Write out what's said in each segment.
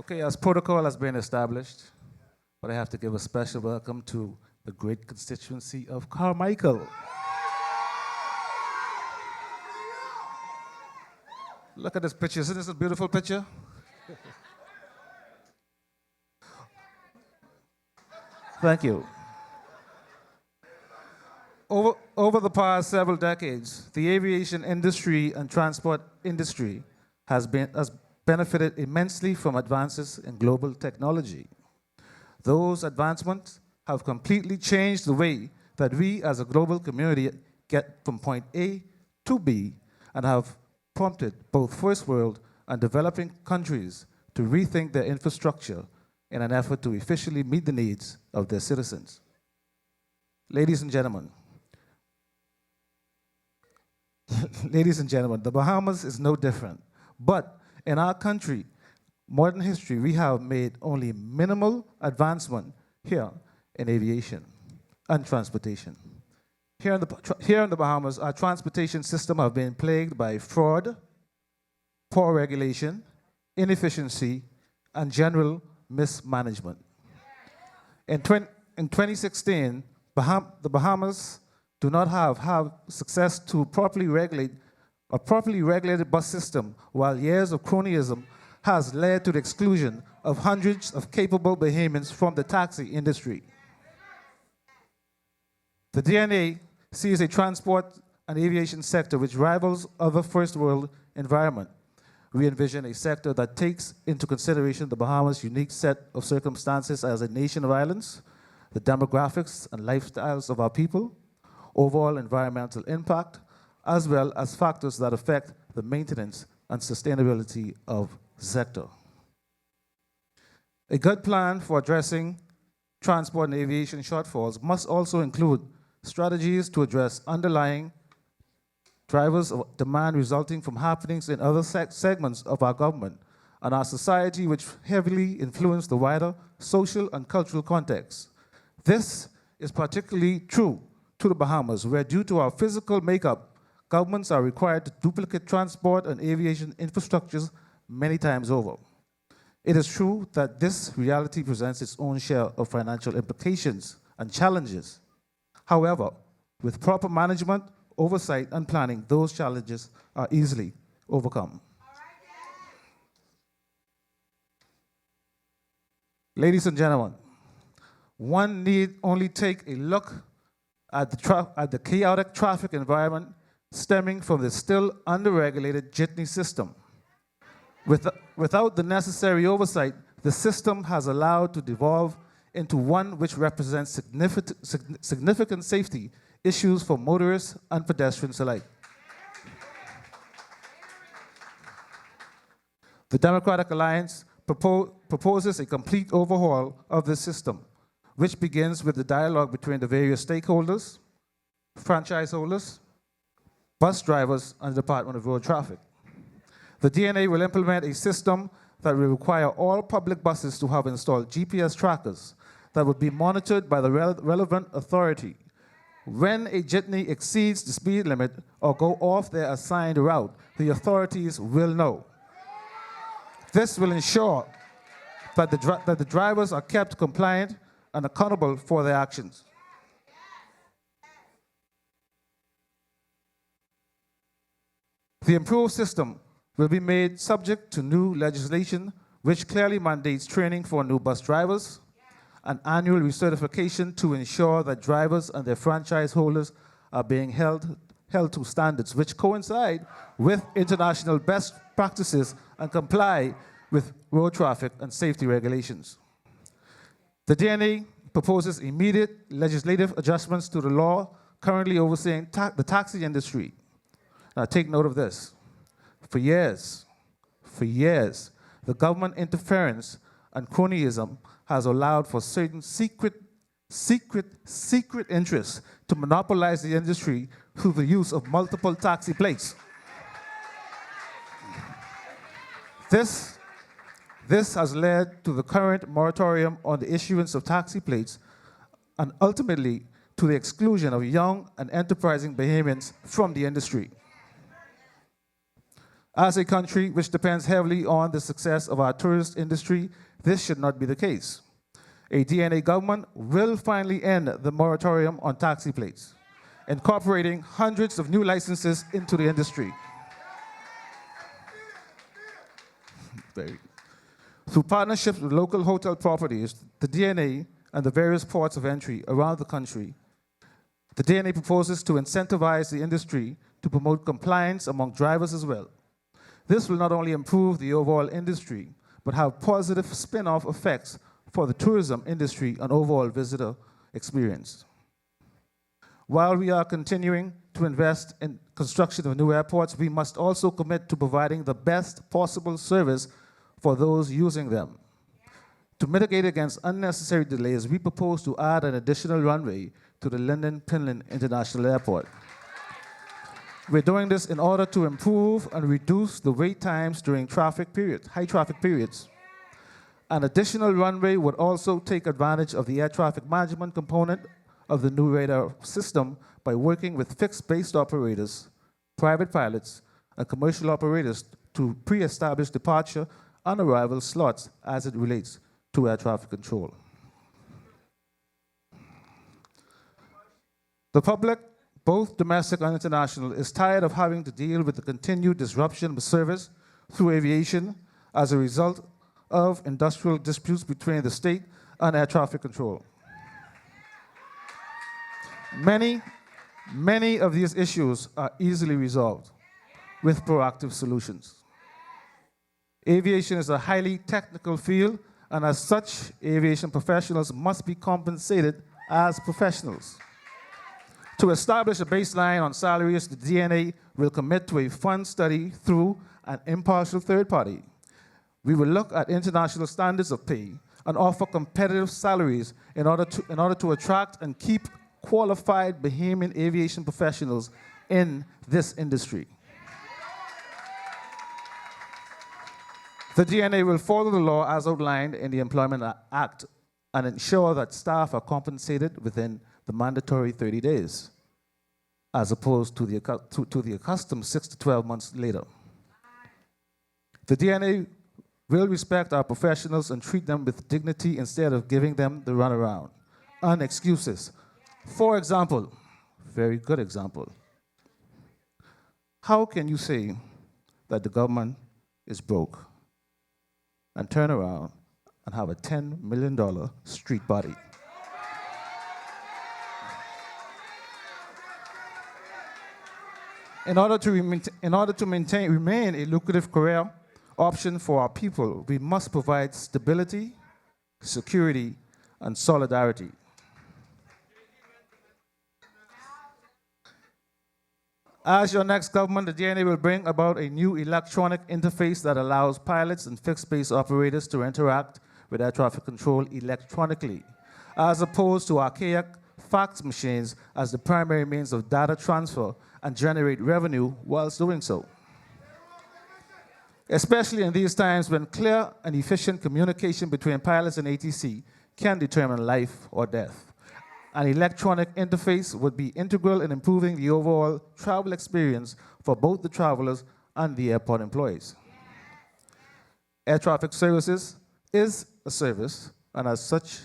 Okay, as protocol has been established, but I have to give a special welcome to the great constituency of Carmichael. Look at this picture. Isn't this a beautiful picture? Thank you. Over the past several decades, the aviation industry and transport industry has benefited immensely from advances in global technology. Those advancements have completely changed the way that we as a global community get from point A to B and have prompted both first world and developing countries to rethink their infrastructure in an effort to efficiently meet the needs of their citizens. Ladies and gentlemen, the Bahamas is no different. But in our country, modern history, we have made only minimal advancement here in aviation and transportation. Here in the Bahamas, our transportation system have been plagued by fraud, poor regulation, inefficiency, and general mismanagement. In 2016, the Bahamas do not have success to properly regulate a properly regulated bus system, while years of cronyism has led to the exclusion of hundreds of capable Bahamians from the taxi industry. The DNA sees a transport and aviation sector which rivals other first world environment. We envision a sector that takes into consideration the Bahamas' unique set of circumstances as a nation of islands, the demographics and lifestyles of our people, overall environmental impact, as well as factors that affect the maintenance and sustainability of the sector. A good plan for addressing transport and aviation shortfalls must also include strategies to address underlying drivers of demand resulting from happenings in other segments of our government and our society which heavily influence the wider social and cultural context. This is particularly true to the Bahamas, where due to our physical makeup, governments are required to duplicate transport and aviation infrastructures many times over. It is true that this reality presents its own share of financial implications and challenges. However, with proper management, oversight, and planning, those challenges are easily overcome. Ladies and gentlemen, one need only take a look at the chaotic traffic environment stemming from the still under-regulated jitney system. Without the necessary oversight, the system has allowed to devolve into one which represents significant safety issues for motorists and pedestrians alike. The Democratic Alliance proposes a complete overhaul of the system, which begins with the dialogue between the various stakeholders, franchise holders, bus drivers, and the Department of Road Traffic. The DNA will implement a system that will require all public buses to have installed GPS trackers that will be monitored by the relevant authority. When a jitney exceeds the speed limit or go off their assigned route, the authorities will know. This will ensure that the drivers are kept compliant and accountable for their actions. The improved system will be made subject to new legislation which clearly mandates training for new bus drivers and annual recertification to ensure that drivers and their franchise holders are being held to standards which coincide with international best practices and comply with road traffic and safety regulations. The DNA proposes immediate legislative adjustments to the law currently overseeing the taxi industry. Now take note of this. For years, the government interference and cronyism has allowed for certain secret interests to monopolize the industry through the use of multiple taxi plates. This has led to the current moratorium on the issuance of taxi plates and ultimately to the exclusion of young and enterprising Bahamians from the industry. As a country which depends heavily on the success of our tourist industry, this should not be the case. A DNA government will finally end the moratorium on taxi plates, incorporating hundreds of new licenses into the industry. Through partnerships with local hotel properties, the DNA, and the various ports of entry around the country, the DNA proposes to incentivize the industry to promote compliance among drivers as well. This will not only improve the overall industry, but have positive spin-off effects for the tourism industry and overall visitor experience. While we are continuing to invest in construction of new airports, we must also commit to providing the best possible service for those using them. To mitigate against unnecessary delays, we propose to add an additional runway to the Linden Pinland International Airport. We're doing this in order to improve and reduce the wait times during high traffic periods. An additional runway would also take advantage of the air traffic management component of the new radar system by working with fixed-based operators, private pilots, and commercial operators to pre-establish departure and arrival slots as it relates to air traffic control. The public, both domestic and international, is tired of having to deal with the continued disruption of service through aviation as a result of industrial disputes between the state and air traffic control. Many of these issues are easily resolved with proactive solutions. Aviation is a highly technical field, and as such, aviation professionals must be compensated as professionals. To establish a baseline on salaries, the DNA will commit to a fund study through an impartial third party. We will look at international standards of pay and offer competitive salaries in order to attract and keep qualified Bahamian aviation professionals in this industry. The DNA will follow the law as outlined in the Employment Act and ensure that staff are compensated within the mandatory 30 days, as opposed to the accustomed 6 to 12 months later. The DNA will respect our professionals and treat them with dignity instead of giving them the runaround and excuses. For example, very good example, how can you say that the government is broke and turn around and have a $10 million street body? In order to remain a lucrative career option for our people, we must provide stability, security, and solidarity. As your next government, the DNA will bring about a new electronic interface that allows pilots and fixed-base operators to interact with air traffic control electronically, as opposed to archaic fax machines as the primary means of data transfer and generate revenue whilst doing so. Especially in these times when clear and efficient communication between pilots and ATC can determine life or death. An electronic interface would be integral in improving the overall travel experience for both the travelers and the airport employees. Air traffic services is a service, and as such,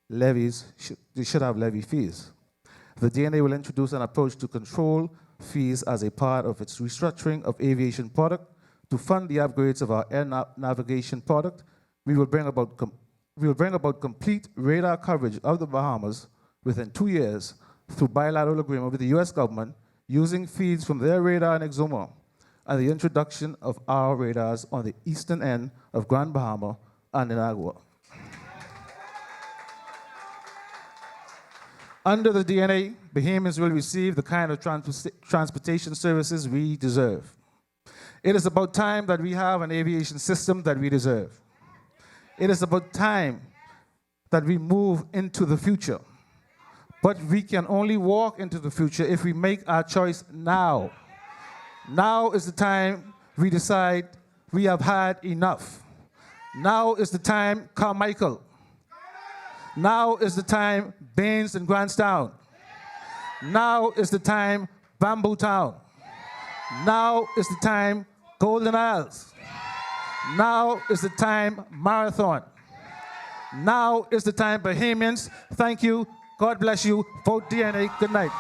they should have levy fees. The DNA will introduce an approach to control fees as a part of its restructuring of aviation product. To fund the upgrades of our air navigation product, we will bring about complete radar coverage of the Bahamas within 2 years through bilateral agreement with the US government, using feeds from their radar in Exuma and the introduction of our radars on the eastern end of Grand Bahama and in Agua. Under the DNA, Bahamians will receive the kind of transportation services we deserve. It is about time that we have an aviation system that we deserve. It is about time that we move into the future. But we can only walk into the future if we make our choice now. Now is the time we decide we have had enough. Now is the time Carmichael. Now is the time Baines and Grantstown. Now is the time Bamboo Town. Now is the time Golden Isles. Now is the time, Marathon. Now is the time, Bahamians. Thank you. God bless you. Vote DNA. Good night.